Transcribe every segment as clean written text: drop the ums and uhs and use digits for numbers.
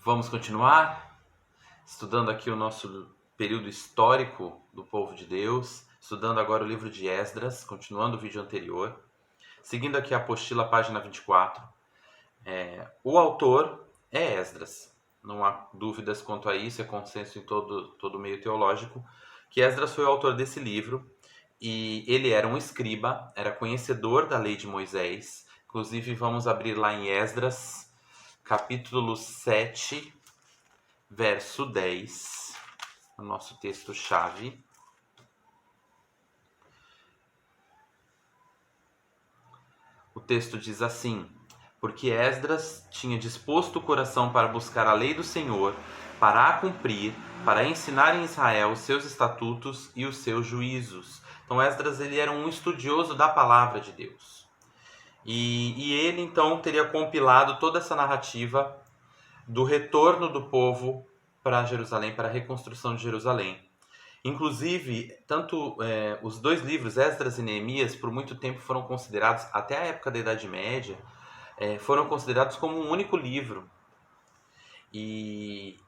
Vamos continuar estudando aqui o nosso período histórico do povo de Deus, estudando agora o livro de Esdras, continuando o vídeo anterior. Seguindo aqui a apostila, página 24. O autor é Esdras. Não há dúvidas quanto a isso, é consenso em todo o meio teológico, que Esdras foi o autor desse livro, e ele era um escriba, era conhecedor da lei de Moisés. Inclusive, vamos abrir lá em Esdras, capítulo 7, verso 10, o nosso texto-chave. O texto diz assim: porque Esdras tinha disposto o coração para buscar a lei do Senhor, para a cumprir, para ensinar em Israel os seus estatutos e os seus juízos. Então Esdras ele era um estudioso da palavra de Deus. E ele então teria compilado toda essa narrativa do retorno do povo para Jerusalém, para a reconstrução de Jerusalém. Inclusive, tanto os dois livros, Esdras e Neemias, por muito tempo foram considerados, até a época da Idade Média, foram considerados como um único livro. E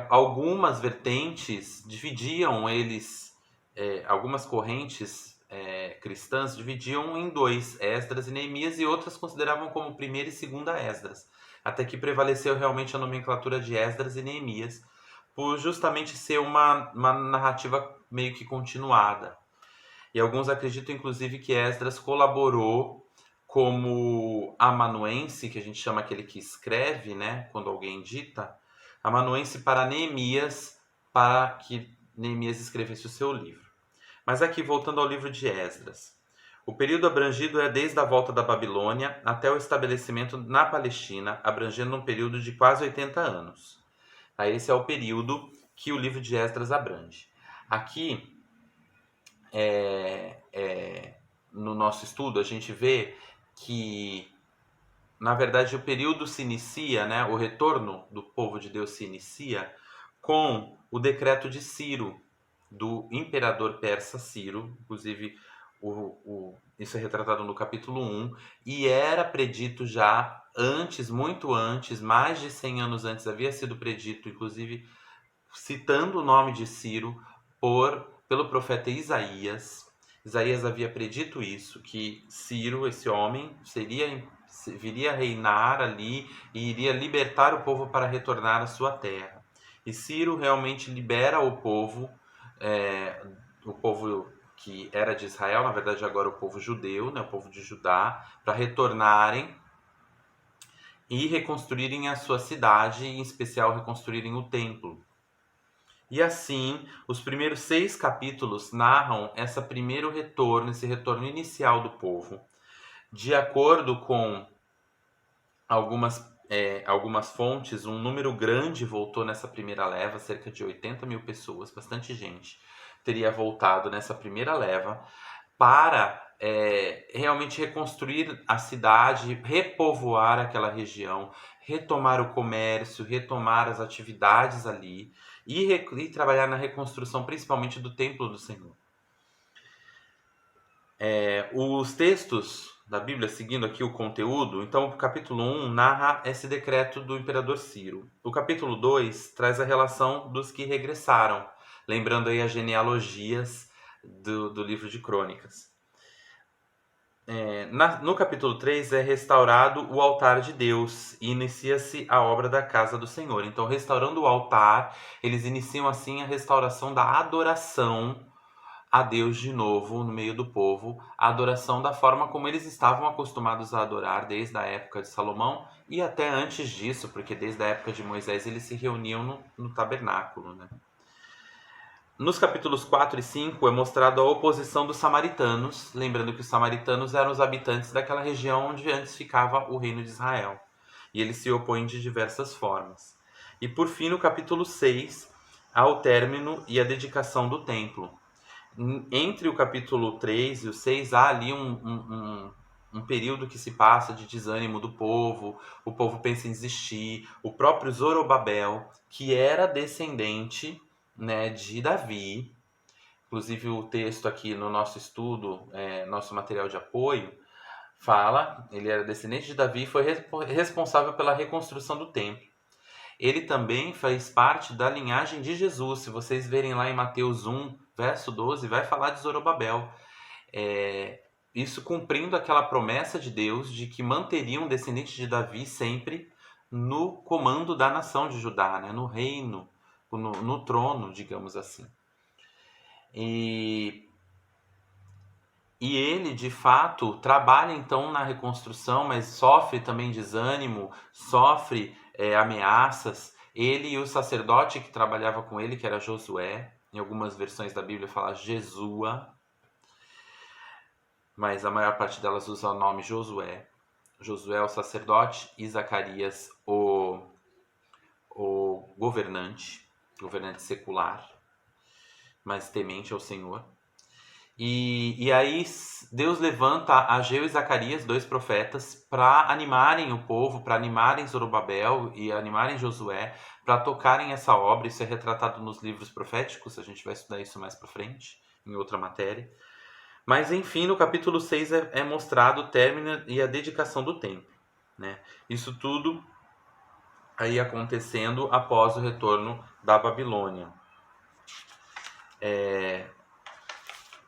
algumas vertentes dividiam eles, algumas correntes cristãs dividiam em dois, Esdras e Neemias, e outras consideravam como primeira e segunda Esdras, até que prevaleceu realmente a nomenclatura de Esdras e Neemias, por justamente ser uma narrativa meio que continuada. E alguns acreditam, inclusive, que Esdras colaborou como amanuense, que a gente chama aquele que escreve, né, quando alguém dita, amanuense para Neemias, para que Neemias escrevesse o seu livro. Mas aqui, voltando ao livro de Esdras. O período abrangido é desde a volta da Babilônia até o estabelecimento na Palestina, abrangendo um período de quase 80 anos. Esse é o período que o livro de Esdras abrange. Aqui, no nosso estudo, a gente vê que, na verdade, o período se inicia, né, o retorno do povo de Deus se inicia com o decreto de Ciro, do imperador persa Ciro. Inclusive, isso é retratado no capítulo 1, e era predito já antes, muito antes, mais de 100 anos antes, havia sido predito, inclusive citando o nome de Ciro pelo profeta Isaías. Isaías havia predito isso, que Ciro, esse homem, viria a reinar ali e iria libertar o povo para retornar à sua terra. E Ciro realmente libera o povo que era de Israel, na verdade agora o povo judeu, né, o povo de Judá, para retornarem e reconstruírem a sua cidade, em especial reconstruírem o templo. E assim, os primeiros 6 capítulos narram esse retorno inicial do povo. De acordo com algumas fontes, um número grande voltou nessa primeira leva, cerca de 80 mil pessoas, bastante gente teria voltado nessa primeira leva para realmente reconstruir a cidade, repovoar aquela região, retomar o comércio, retomar as atividades ali e trabalhar na reconstrução, principalmente do templo do Senhor. Os textos da Bíblia, seguindo aqui o conteúdo, então o capítulo 1 narra esse decreto do imperador Ciro. O capítulo 2 traz a relação dos que regressaram, lembrando aí as genealogias do livro de Crônicas. No capítulo 3 é restaurado o altar de Deus e inicia-se a obra da casa do Senhor. Então, restaurando o altar, eles iniciam assim a restauração da adoração a Deus de novo no meio do povo, a adoração da forma como eles estavam acostumados a adorar desde a época de Salomão e até antes disso, porque desde a época de Moisés eles se reuniam no tabernáculo, né? Nos capítulos 4 e 5 é mostrado a oposição dos samaritanos, lembrando que os samaritanos eram os habitantes daquela região onde antes ficava o reino de Israel. E eles se opõem de diversas formas. E por fim, no capítulo 6, há o término e a dedicação do templo. Entre o capítulo 3 e o 6 há ali um período que se passa de desânimo do povo, o povo pensa em desistir. O próprio Zorobabel, que era descendente, né, de Davi, inclusive o texto aqui no nosso estudo, nosso material de apoio, fala, ele era descendente de Davi e foi responsável pela reconstrução do templo. ele também faz parte da linhagem de Jesus. Se vocês verem lá em Mateus 1, verso 12, vai falar de Zorobabel. Isso cumprindo aquela promessa de Deus de que manteria um descendente de Davi sempre no comando da nação de Judá, né? No reino, no trono, digamos assim. E ele, de fato, trabalha então na reconstrução, mas sofre também desânimo, sofre ameaças. Ele e o sacerdote que trabalhava com ele, que era Josué, em algumas versões da Bíblia fala Jesua, mas a maior parte delas usa o nome Josué. Josué o sacerdote e Zacarias o governante secular, mas temente ao Senhor. E aí Deus levanta Ageu e Zacarias, 2 profetas, para animarem o povo, para animarem Zorobabel e animarem Josué, para tocarem essa obra. Isso é retratado nos livros proféticos, a gente vai estudar isso mais para frente, em outra matéria. Mas enfim, no capítulo 6 é mostrado o término e a dedicação do templo, né? Isso tudo aí acontecendo após o retorno da Babilônia.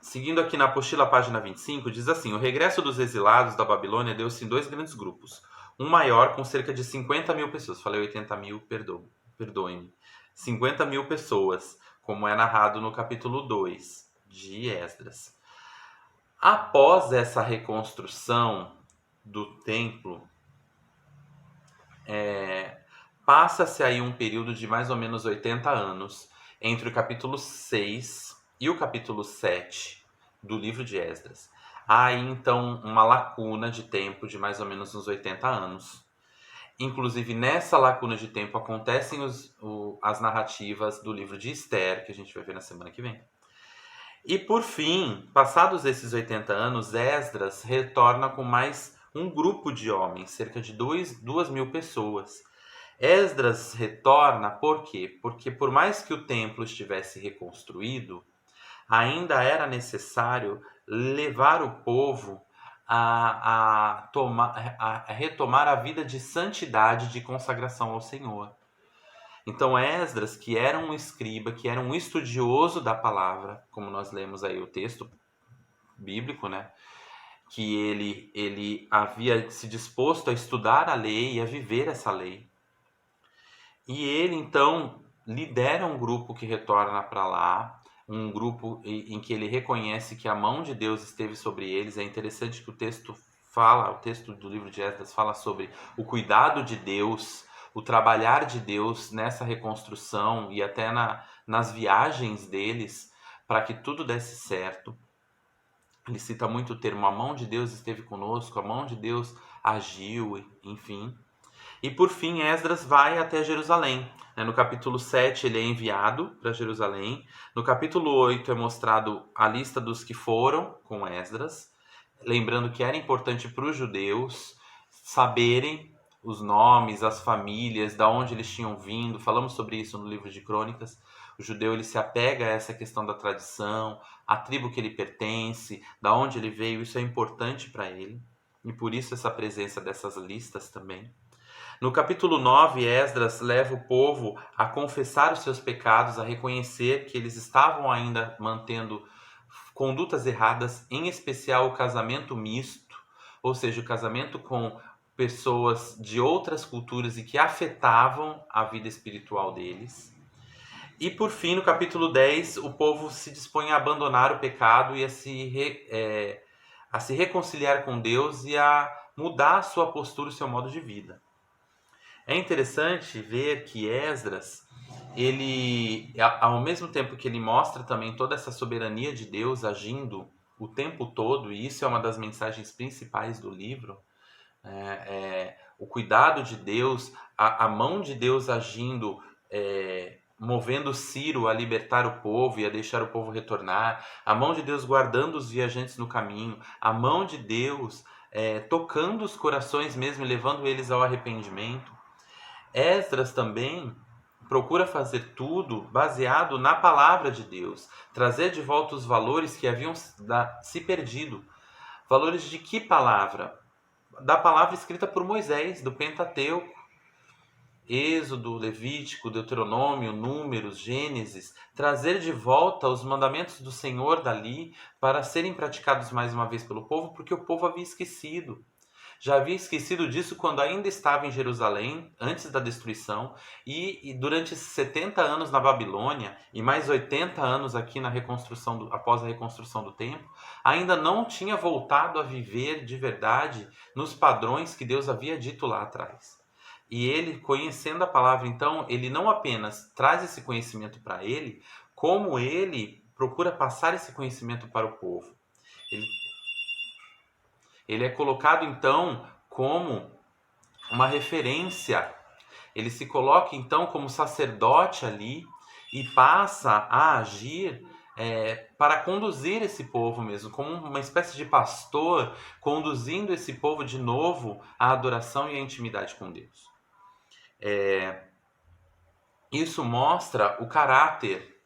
Seguindo aqui na apostila, página 25, diz assim: o regresso dos exilados da Babilônia deu-se em 2 grandes grupos. Um maior, com cerca de 50 mil pessoas. Falei 80 mil, perdoem-me. 50 mil pessoas, como é narrado no capítulo 2 de Esdras. Após essa reconstrução do templo, passa-se aí um período de mais ou menos 80 anos entre o capítulo 6 e o capítulo 7 do livro de Esdras. Há aí então uma lacuna de tempo de mais ou menos uns 80 anos. Inclusive nessa lacuna de tempo acontecem as narrativas do livro de Esther, que a gente vai ver na semana que vem. E por fim, passados esses 80 anos, Esdras retorna com mais um grupo de homens, cerca de 2.000 pessoas. Esdras retorna por quê? Porque por mais que o templo estivesse reconstruído, ainda era necessário levar o povo a retomar a vida de santidade, de consagração ao Senhor. Então Esdras, que era um escriba, que era um estudioso da palavra, como nós lemos aí o texto bíblico, né? Que ele havia se disposto a estudar a lei e a viver essa lei. E ele, então, lidera um grupo que retorna para lá, um grupo em que ele reconhece que a mão de Deus esteve sobre eles. É interessante que o texto do livro de Esdras fala sobre o cuidado de Deus, o trabalhar de Deus nessa reconstrução e até nas viagens deles para que tudo desse certo. Ele cita muito o termo: a mão de Deus esteve conosco, a mão de Deus agiu, enfim. E por fim, Esdras vai até Jerusalém. No capítulo 7 ele é enviado para Jerusalém. No capítulo 8 é mostrado a lista dos que foram com Esdras. Lembrando que era importante para os judeus saberem os nomes, as famílias, da onde eles tinham vindo. Falamos sobre isso no livro de Crônicas. O judeu ele se apega a essa questão da tradição, a tribo que ele pertence, da onde ele veio. Isso é importante para ele. E por isso essa presença dessas listas também. No capítulo 9, Esdras leva o povo a confessar os seus pecados, a reconhecer que eles estavam ainda mantendo condutas erradas, em especial o casamento misto, ou seja, o casamento com pessoas de outras culturas e que afetavam a vida espiritual deles. E por fim, no capítulo 10, o povo se dispõe a abandonar o pecado e a se reconciliar com Deus e a mudar a sua postura, o seu modo de vida. É interessante ver que Esdras, ele, ao mesmo tempo que ele mostra também toda essa soberania de Deus agindo o tempo todo, e isso é uma das mensagens principais do livro, o cuidado de Deus, a mão de Deus agindo, movendo Ciro a libertar o povo e a deixar o povo retornar, a mão de Deus guardando os viajantes no caminho, a mão de Deus tocando os corações mesmo e levando eles ao arrependimento. Esdras também procura fazer tudo baseado na palavra de Deus, trazer de volta os valores que haviam se perdido. Valores de que palavra? Da palavra escrita por Moisés, do Pentateuco. Êxodo, Levítico, Deuteronômio, Números, Gênesis, trazer de volta os mandamentos do Senhor dali para serem praticados mais uma vez pelo povo, porque o povo havia esquecido. Já havia esquecido disso quando ainda estava em Jerusalém, antes da destruição, e durante esses 70 anos na Babilônia, e mais 80 anos aqui na reconstrução após a reconstrução do templo, ainda não tinha voltado a viver de verdade nos padrões que Deus havia dito lá atrás. E ele, conhecendo a palavra, então, ele não apenas traz esse conhecimento para ele, como ele procura passar esse conhecimento para o povo. Ele é colocado, então, como uma referência. Ele se coloca, então, como sacerdote ali e passa a agir para conduzir esse povo mesmo, como uma espécie de pastor, conduzindo esse povo de novo à adoração e à intimidade com Deus. Isso mostra o caráter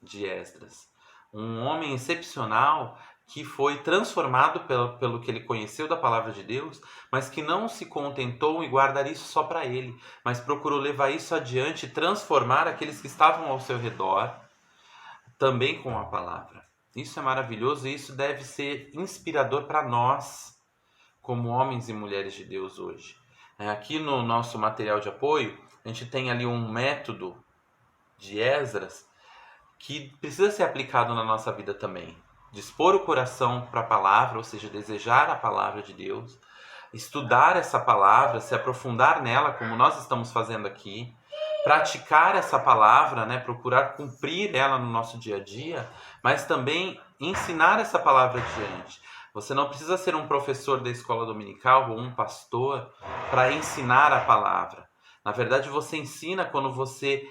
de Esdras, um homem excepcional que foi transformado pelo que ele conheceu da palavra de Deus, mas que não se contentou em guardar isso só para ele, mas procurou levar isso adiante e transformar aqueles que estavam ao seu redor também com a palavra. Isso é maravilhoso e isso deve ser inspirador para nós, como homens e mulheres de Deus hoje. Aqui no nosso material de apoio, a gente tem ali um método de Esdras que precisa ser aplicado na nossa vida também. Dispor o coração para a palavra, ou seja, desejar a palavra de Deus, estudar essa palavra, se aprofundar nela, como nós estamos fazendo aqui, praticar essa palavra, né, procurar cumprir ela no nosso dia a dia, mas também ensinar essa palavra adiante. Você não precisa ser um professor da escola dominical ou um pastor para ensinar a palavra. Na verdade, você ensina quando você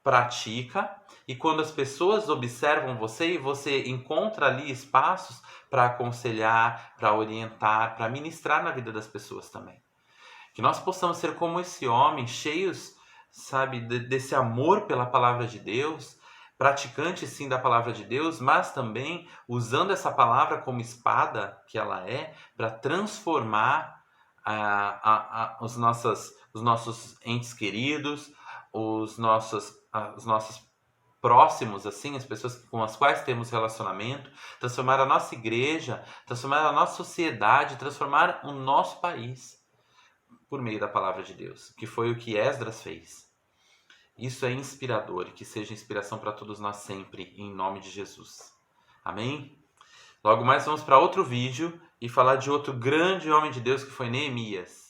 pratica e quando as pessoas observam você e você encontra ali espaços para aconselhar, para orientar, para ministrar na vida das pessoas também. Que nós possamos ser como esse homem, cheios, sabe, desse amor pela palavra de Deus, praticante sim da palavra de Deus, mas também usando essa palavra como espada que ela é, para transformar os nossos entes queridos, os nossos próximos, assim, as pessoas com as quais temos relacionamento, transformar a nossa igreja, transformar a nossa sociedade, transformar o nosso país por meio da palavra de Deus, que foi o que Esdras fez. Isso é inspirador e que seja inspiração para todos nós sempre, em nome de Jesus. Amém? Logo mais vamos para outro vídeo e falar de outro grande homem de Deus que foi Neemias.